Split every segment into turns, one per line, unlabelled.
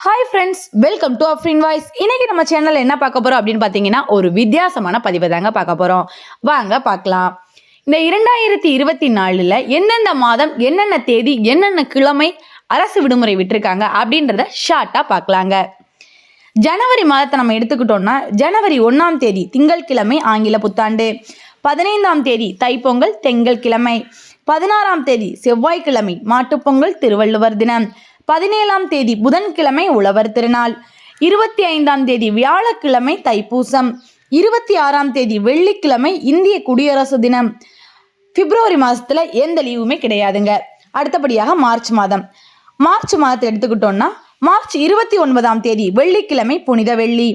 Hi friends, welcome to Afrin voice. இன்னைக்கு நம்ம சேனல்ல என்ன பார்க்க போறோம் அப்படின்னு பார்த்தீங்கன்னா, ஒரு வித்தியாசமான பதிவை தாங்க பார்க்க போறோம். வாங்க பார்க்கலாம். இந்த 2024ல் எந்தெந்த மாதம், என்னென்ன தேதி, என்னென்ன கிழமை அரசு விடுமுறை விட்டுருக்காங்க அப்படின்றத ஷார்ட்டா பார்க்கலாங்க. ஜனவரி மாதத்தை நம்ம எடுத்துக்கிட்டோம்னா, ஜனவரி 1ஆம் தேதி திங்கட்கிழமை ஆங்கில புத்தாண்டு, 15ஆம் தேதி தைப்பொங்கல் திங்கள் கிழமை, 16ஆம் தேதி செவ்வாய்க்கிழமை மாட்டுப்பொங்கல் திருவள்ளுவர் தினம், 17ஆம் தேதி புதன்கிழமை உழவர் திருநாள், 25ஆம் தேதி வியாழக்கிழமை தைப்பூசம், 26ஆம் தேதி வெள்ளிக்கிழமை இந்திய குடியரசு தினம். பிப்ரவரி மாதத்தில் எந்த லீவுமே கிடையாதுங்க. அடுத்தபடியாக மார்ச் மாதத்தை எடுத்துக்கிட்டோம்னா, மார்ச் 29ஆம் தேதி வெள்ளிக்கிழமை புனித வெள்ளி,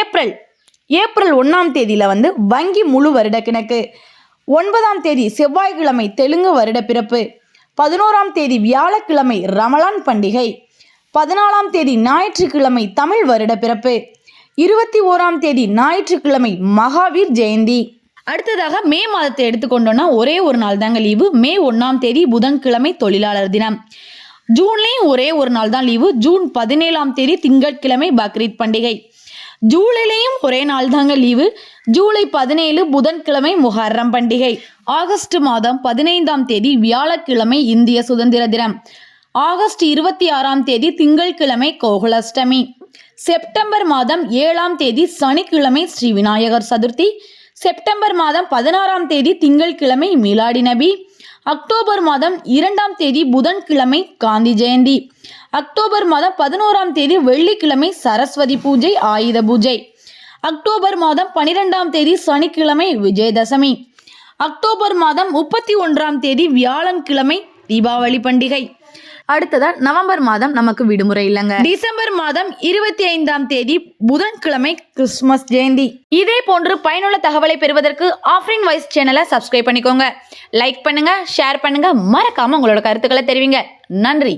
ஏப்ரல் 1ஆம் தேதியில் வங்கி முழு வருட கணக்கு, 9ஆம் தேதி செவ்வாய்க்கிழமை தெலுங்கு வருட பிறப்பு, 11ஆம் தேதி வியாழக்கிழமை ரமலான் பண்டிகை, 14ஆம் தேதி ஞாயிற்றுக்கிழமை தமிழ் வருட பிறப்பு, 21ஆம் தேதி ஞாயிற்றுக்கிழமை மகாவீர் ஜெயந்தி. அடுத்ததாக மே மாதத்தை எடுத்துக்கொண்டோம்னா ஒரே ஒரு நாள் தாங்க லீவு. மே 1ஆம் தேதி புதன்கிழமை தொழிலாளர் தினம். ஜூன்லேயும் ஒரே ஒரு நாள் தான் லீவு. ஜூன் 17ஆம் தேதி திங்கட்கிழமை பக்ரீத் பண்டிகை. ஜூலையிலையும் ஒரே நாள் தாங்க லீவு. ஜூலை 17 புதன்கிழமை முஹர்ரம் பண்டிகை. ஆகஸ்ட் மாதம் 15ஆம் தேதி வியாழக்கிழமை இந்திய சுதந்திர தினம். ஆகஸ்ட் 26ஆம் தேதி திங்கட்கிழமை கோகுலாஷ்டமி. செப்டம்பர் மாதம் 7ஆம் தேதி சனிக்கிழமை ஸ்ரீ விநாயகர் சதுர்த்தி. செப்டம்பர் மாதம் 16ஆம் தேதி திங்கட்கிழமை மீலாடி நபி. அக்டோபர் மாதம் 2ஆம் தேதி புதன்கிழமை காந்தி ஜெயந்தி. அக்டோபர் மாதம் 11ஆம் தேதி வெள்ளிக்கிழமை சரஸ்வதி பூஜை ஆயுத பூஜை. அக்டோபர் மாதம் 12ஆம் தேதி சனிக்கிழமை விஜயதசமி. அக்டோபர் மாதம் 31ஆம் தேதி வியாழக்கிழமை தீபாவளி பண்டிகை. அடுத்ததா நவம்பர் மாதம் நமக்கு விடுமுறை இல்லைங்க. டிசம்பர் மாதம் 25ஆம் தேதி புதன்கிழமை கிறிஸ்துமஸ் ஜெயந்தி. இதே போன்று பயனுள்ள தகவலை பெறுவதற்கு அஃப்ரின் வாய்ஸ் சேனலை சப்ஸ்கிரைப் பண்ணிக்கோங்க. லைக் பண்ணுங்க, ஷேர் பண்ணுங்க, மறக்காம உங்களோட கருத்துக்களை தெரிவிங்க. நன்றி.